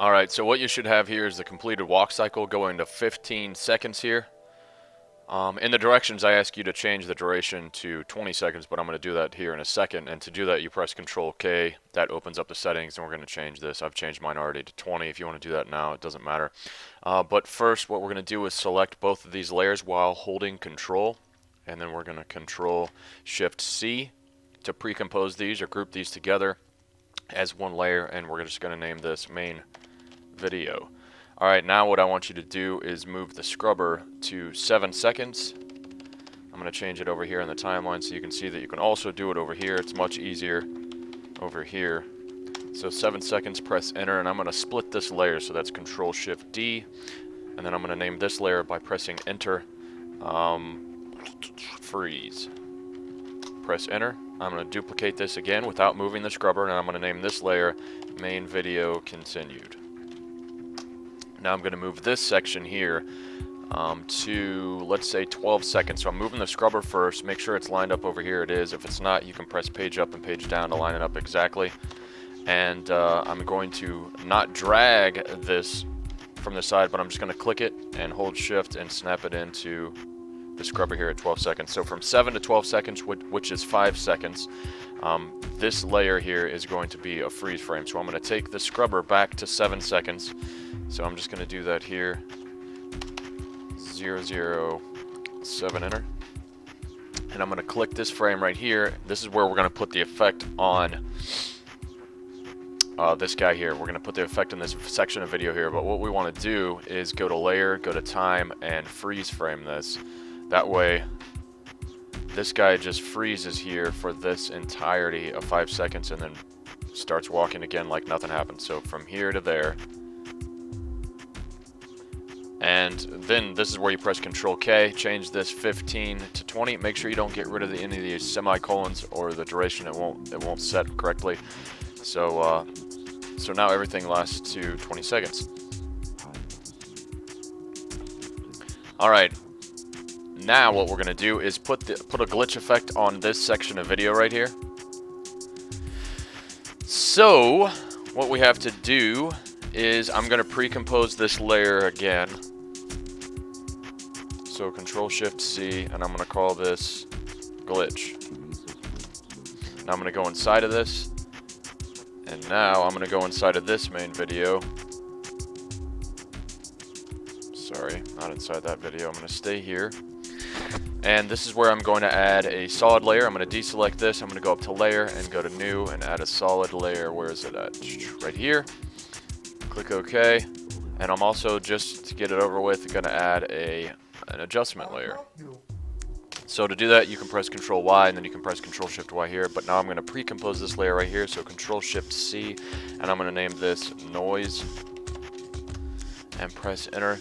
Alright, so what you should have here is the completed walk cycle going to 15 seconds here. In the directions, I ask you to change the duration to 20 seconds, but I'm going to do that here in a second. And to do that, you press Control K. That opens up the settings, and we're going to change this. I've changed mine already to 20. If you want to do that now, it doesn't matter. But first, what we're going to do is select both of these layers while holding Control, and then we're going to Control Shift C to pre-compose these or group these together as one layer, and we're just going to name this main video. Alright, now what I want you to do is move the scrubber to 7 seconds. I'm going to change it over here in the timeline so you can see that you can also do it over here. It's much easier over here. So 7 seconds, press enter, and I'm going to split this layer, so that's Control Shift D, and then I'm going to name this layer by pressing enter, freeze. Press enter. I'm going to duplicate this again without moving the scrubber, and I'm going to name this layer main video continued. Now I'm going to move this section here to, let's say, 12 seconds. So I'm moving the scrubber first. Make sure it's lined up over here. It is. If it's not, you can press page up and page down to line it up exactly. And I'm going to not drag this from the side, but I'm just going to click it and hold shift and snap it into the scrubber here at 12 seconds. So from 7 to 12 seconds, which is 5 seconds, this layer here is going to be a freeze frame. So I'm going to take the scrubber back to 7 seconds. So I'm just going to do that here, 007 enter, and I'm going to click this frame right here. This is where we're going to put the effect on this guy here. We're going to put the effect in this section of video here, but what we want to do is go to layer, go to time, and freeze frame this. That way this guy just freezes here for this entirety of 5 seconds and then starts walking again like nothing happened. So from here to there. And then this is where you press Control K, change this 15 to 20. Make sure you don't get rid of any of these semicolons or the duration. It won't set correctly. So so now everything lasts to 20 seconds. All right. Now what we're gonna do is put a glitch effect on this section of video right here. So what we have to do is I'm gonna pre-compose this layer again. So Control Shift C, and I'm going to call this glitch. Now I'm going to go inside of this, and now I'm going to go inside of this main video. Sorry, not inside that video. I'm going to stay here. And this is where I'm going to add a solid layer. I'm going to deselect this. I'm going to go up to layer and go to new and add a solid layer. Where is it at? Right here. Click OK. And I'm also, just to get it over with, going to add an adjustment layer. So to do that, you can press Control Y and then you can press Control Shift Y here. But now I'm going to pre-compose this layer right here. So Control Shift C, and I'm going to name this noise and press enter.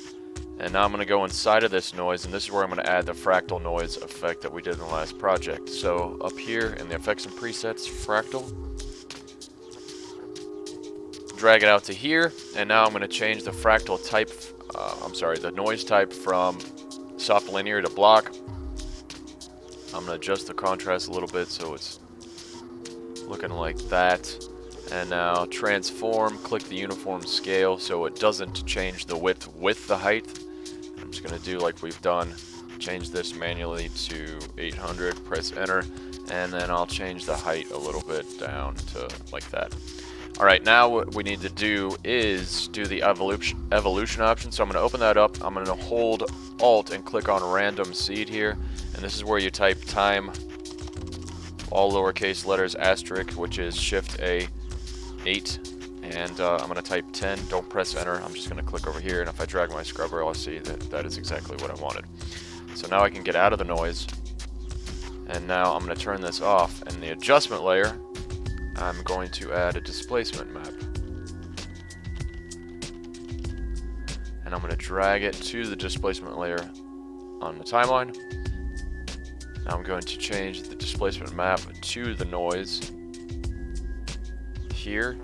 And now I'm going to go inside of this noise, and this is where I'm going to add the fractal noise effect that we did in the last project. So up here in the effects and presets, fractal, drag it out to here, and now I'm going to change the fractal type, the noise type from soft linear to block. I'm going to adjust the contrast a little bit so it's looking like that. And now transform, click the uniform scale so it doesn't change the width with the height. I'm just going to do like we've done, change this manually to 800, press enter, and then I'll change the height a little bit down to like that. Alright, now what we need to do is do the evolution option. So I'm going to open that up. I'm going to hold Alt and click on random seed here. And this is where you type time, all lowercase letters, asterisk, which is Shift A, 8. And I'm going to type 10. Don't press enter. I'm just going to click over here. And if I drag my scrubber, I'll see that that is exactly what I wanted. So now I can get out of the noise. And now I'm going to turn this off. And the adjustment layer, I'm going to add a displacement map. And I'm going to drag it to the displacement layer on the timeline. Now I'm going to change the displacement map to the noise here.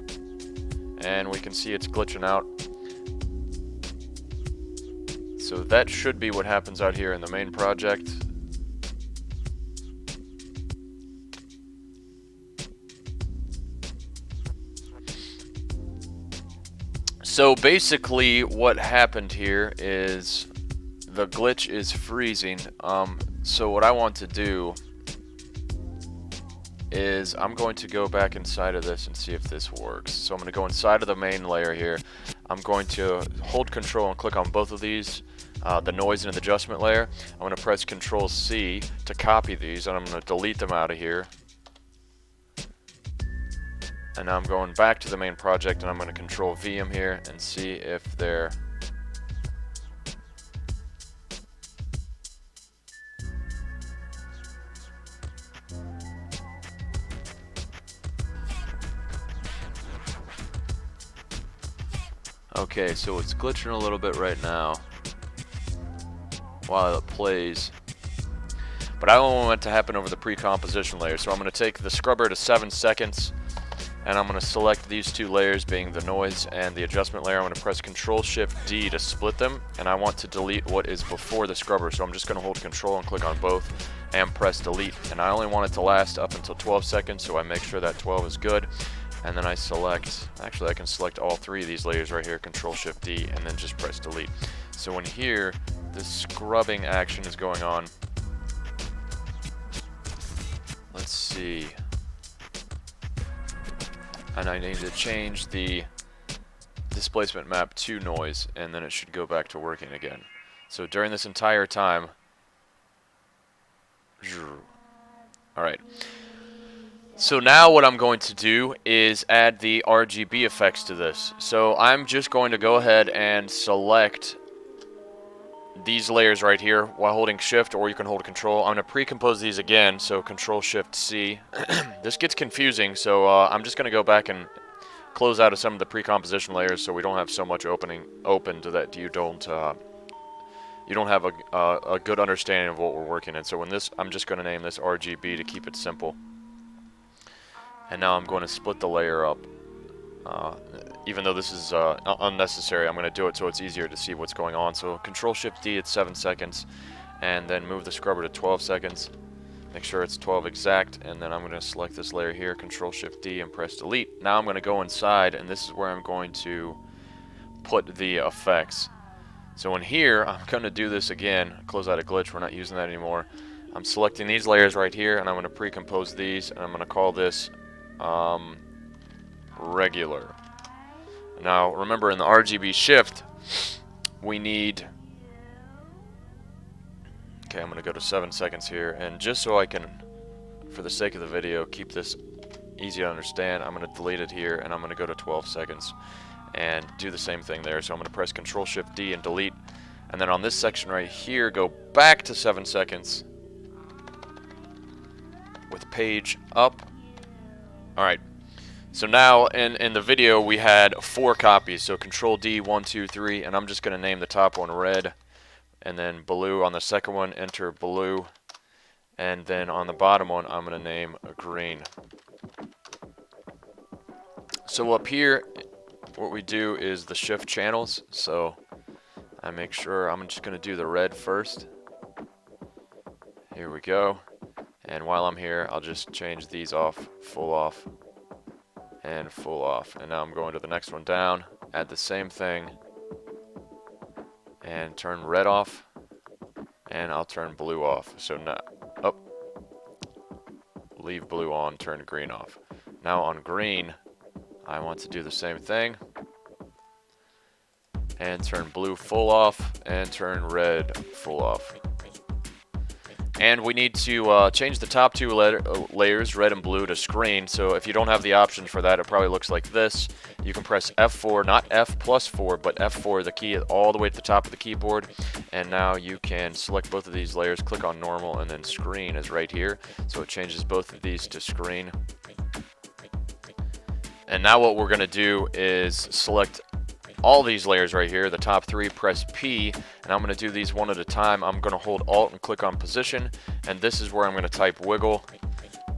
And we can see it's glitching out. So that should be what happens out here in the main project. So basically what happened here is the glitch is freezing. So what I want to do is I'm going to go back inside of this and see if this works. So I'm going to go inside of the main layer here. I'm going to hold control and click on both of these, the noise and the adjustment layer. I'm going to press Control C to copy these, and I'm going to delete them out of here. And now I'm going back to the main project, and I'm going to Control V them here and see if they're okay. So it's glitching a little bit right now while it plays, but I don't want it to happen over the pre-composition layer. So I'm going to take the scrubber to 7 seconds, and I'm going to select these two layers, being the noise and the adjustment layer. I'm going to press Control-Shift-D to split them, and I want to delete what is before the scrubber. So I'm just going to hold Control and click on both and press Delete. And I only want it to last up until 12 seconds, so I make sure that 12 is good. And then I select, actually I can select all three of these layers right here, Control-Shift-D, and then just press Delete. So when here, the scrubbing action is going on. Let's see. And I need to change the displacement map to noise, and then it should go back to working again. So during this entire time, alright. So now what I'm going to do is add the RGB effects to this. So I'm just going to go ahead and select these layers right here while holding Shift, or you can hold Control. I'm going to pre-compose these again, so Control-Shift-C. This gets confusing, so I'm just going to go back and close out of some of the pre-composition layers so we don't have so much open to that you don't have a good understanding of what we're working in. So when this, I'm just going to name this RGB to keep it simple. And now I'm going to split the layer up. Even though this is unnecessary, I'm going to do it so it's easier to see what's going on. So Control-Shift-D at 7 seconds, and then move the scrubber to 12 seconds. Make sure it's 12 exact, and then I'm going to select this layer here, Control-Shift-D, and press Delete. Now I'm going to go inside, and this is where I'm going to put the effects. So in here, I'm going to do this again. Close out a glitch. We're not using that anymore. I'm selecting these layers right here, and I'm going to pre-compose these, and I'm going to call this regular. Now remember, in the RGB shift we need, okay, I'm going to go to 7 seconds here, and just so I can, for the sake of the video, keep this easy to understand, I'm going to delete it here, and I'm going to go to 12 seconds and do the same thing there. So I'm going to press Control-Shift-D and delete, and then on this section right here, go back to 7 seconds with page up. Alright, so now in the video we had 4 copies, so Control-D, 1, 2, 3, and I'm just going to name the top one red, and then blue on the second one, enter blue, and then on the bottom one I'm going to name green. So up here, what we do is the shift channels, so I make sure I'm just going to do the red first. Here we go. And while I'm here, I'll just change these off, full off, and full off. And now I'm going to the next one down, add the same thing, and turn red off, and I'll turn blue off. So now, leave blue on, turn green off. Now on green, I want to do the same thing, and turn blue full off, and turn red full off. And we need to change the top 2 layers, red and blue, to screen. So if you don't have the options for that, it probably looks like this. You can press F4, not F plus 4, but F4, the key all the way at the top of the keyboard. And now you can select both of these layers, click on normal, and then screen is right here. So it changes both of these to screen. And now what we're going to do is select all these layers right here, the top 3, press P, and I'm going to do these one at a time. I'm going to hold Alt and click on position, and this is where I'm going to type wiggle,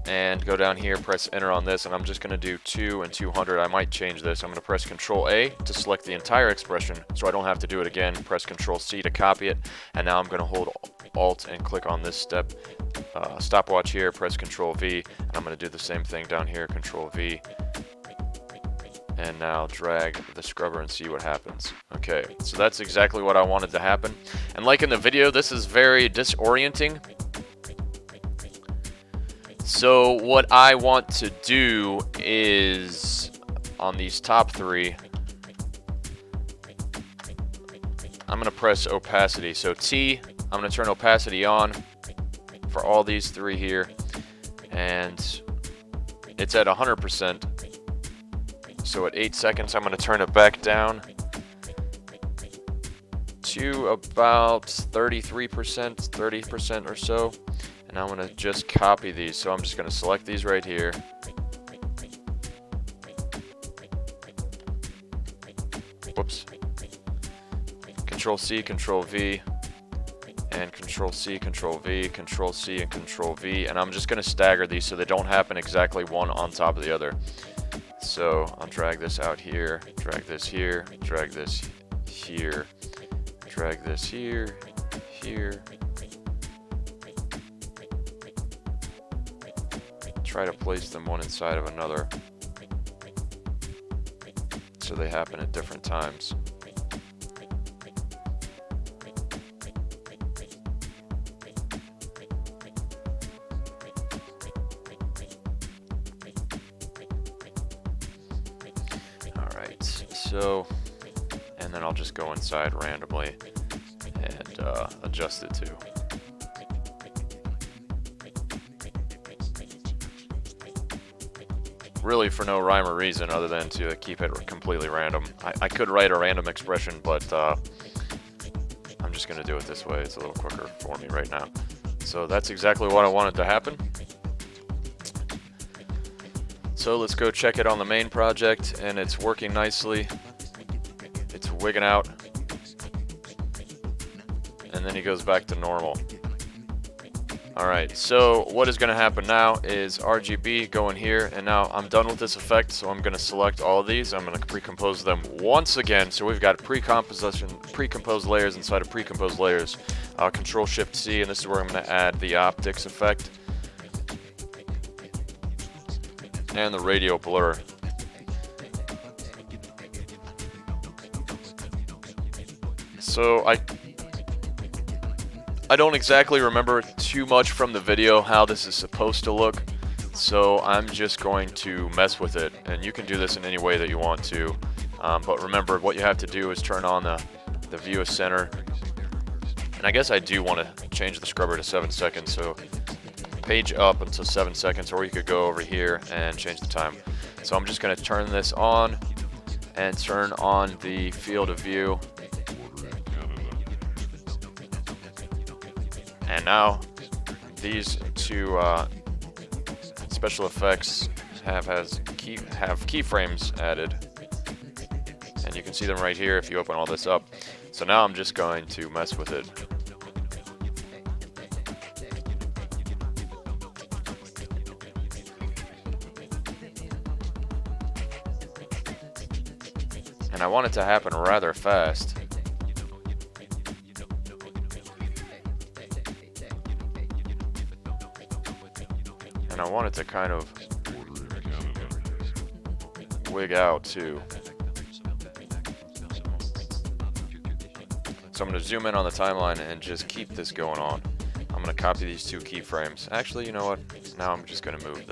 and go down here, press enter on this, and I'm just going to do 2 and 200. I might change this. I'm going to press Control A to select the entire expression, so I don't have to do it again. Press Control C to copy it, and now I'm going to hold Alt and click on this stopwatch here, press Control V, and I'm going to do the same thing down here, Control V. and now drag the scrubber and see what happens. Okay, so that's exactly what I wanted to happen. And like in the video, this is very disorienting. So what I want to do is, on these top three, I'm going to press opacity. So T, I'm going to turn opacity on for all these three here. And it's at 100%. So at 8 seconds, I'm going to turn it back down to about 33%, 30% or so. And I'm going to just copy these. So I'm just going to select these right here. Whoops. Control C, Control V, and Control C, Control V, Control C, and Control V. And I'm just going to stagger these so they don't happen exactly one on top of the other. So I'll drag this out here, drag this here, drag this here, drag this here, here. Try to place them one inside of another so they happen at different times. Alright, so, and then I'll just go inside randomly and adjust it too. Really for no rhyme or reason other than to keep it completely random. I could write a random expression, but I'm just going to do it this way. It's a little quicker for me right now. So that's exactly what I wanted to happen. So let's go check it on the main project, and it's working nicely. It's wigging out. And then he goes back to normal. Alright, so what is going to happen now is RGB go in here, and now I'm done with this effect, so I'm going to select all of these. I'm going to pre-compose them once again. So we've got pre-composed layers inside of pre-composed layers. Control-Shift-C, and this is where I'm going to add the optics effect and the radial blur. So I don't exactly remember too much from the video how this is supposed to look, so I'm just going to mess with it, and you can do this in any way that you want to, but remember what you have to do is turn on the view of center, and I guess I do want to change the scrubber to 7 seconds, so page up until 7 seconds, or you could go over here and change the time. So I'm just going to turn this on and turn on the field of view. And now these two special effects have keyframes added, and you can see them right here if you open all this up. So now I'm just going to mess with it. And I want it to happen rather fast. And I want it to kind of wig out too. So I'm going to zoom in on the timeline and just keep this going on. I'm going to copy these two keyframes. Actually, you know what? Now I'm just going to move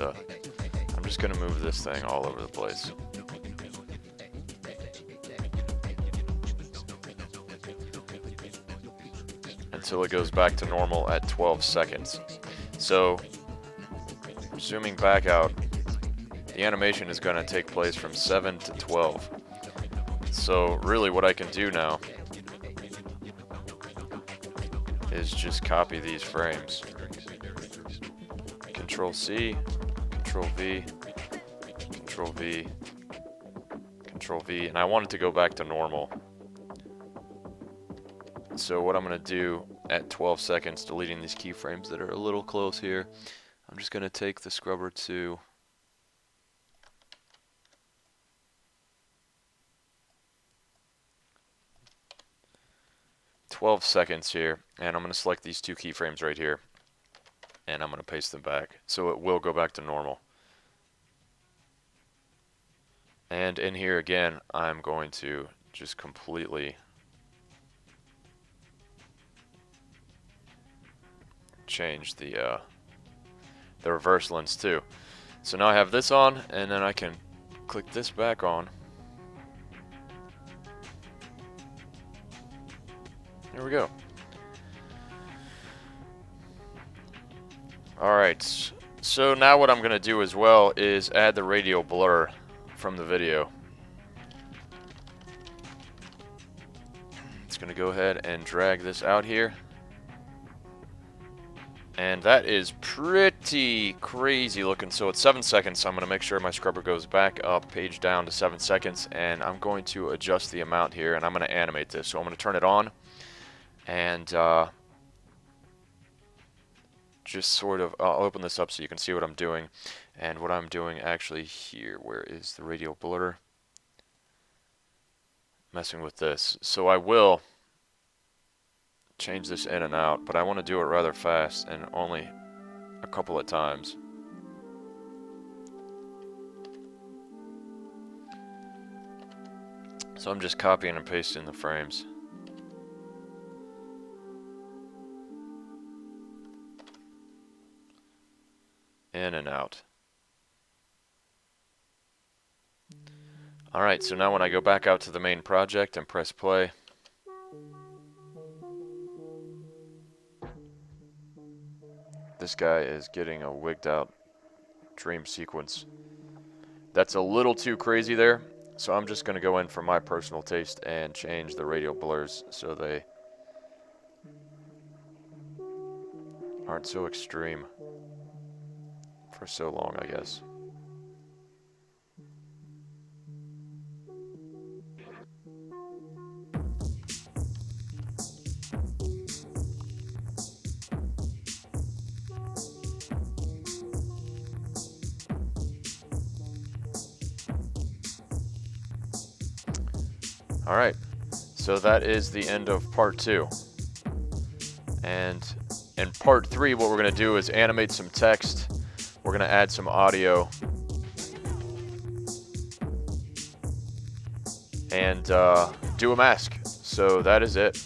this thing all over the place. Until it goes back to normal at 12 seconds. So zooming back out, the animation is going to take place from 7 to 12. So really what I can do now is just copy these frames. Control C, Control V, Control V, Control V, and I want it to go back to normal. So what I'm going to do at 12 seconds, deleting these keyframes that are a little close here, I'm just going to take the scrubber to 12 seconds here, and I'm going to select these two keyframes right here, and I'm going to paste them back, so it will go back to normal. And in here again, I'm going to just completely change the reverse lens too. So now I have this on, and then I can click this back on. There we go. Alright, so now what I'm going to do as well is add the radial blur from the video. It's going to go ahead and drag this out here. And that is pretty crazy looking. So it's 7 seconds, so I'm going to make sure my scrubber goes back up, page down to 7 seconds, and I'm going to adjust the amount here, and I'm going to animate this. So I'm going to turn it on, and just sort of, I'll open this up so you can see what I'm doing. And what I'm doing actually here, where is the radial blur? Messing with this. So I will change this in and out, but I want to do it rather fast and only a couple of times. So I'm just copying and pasting the frames. In and out. Alright, so now when I go back out to the main project and press play, this guy is getting a wigged out dream sequence. That's a little too crazy there, so I'm just going to go in for my personal taste and change the radial blurs so they aren't so extreme for so long, I guess. Alright, so that is the end of part 2. And in part 3, what we're going to do is animate some text. We're going to add some audio. And do a mask. So that is it.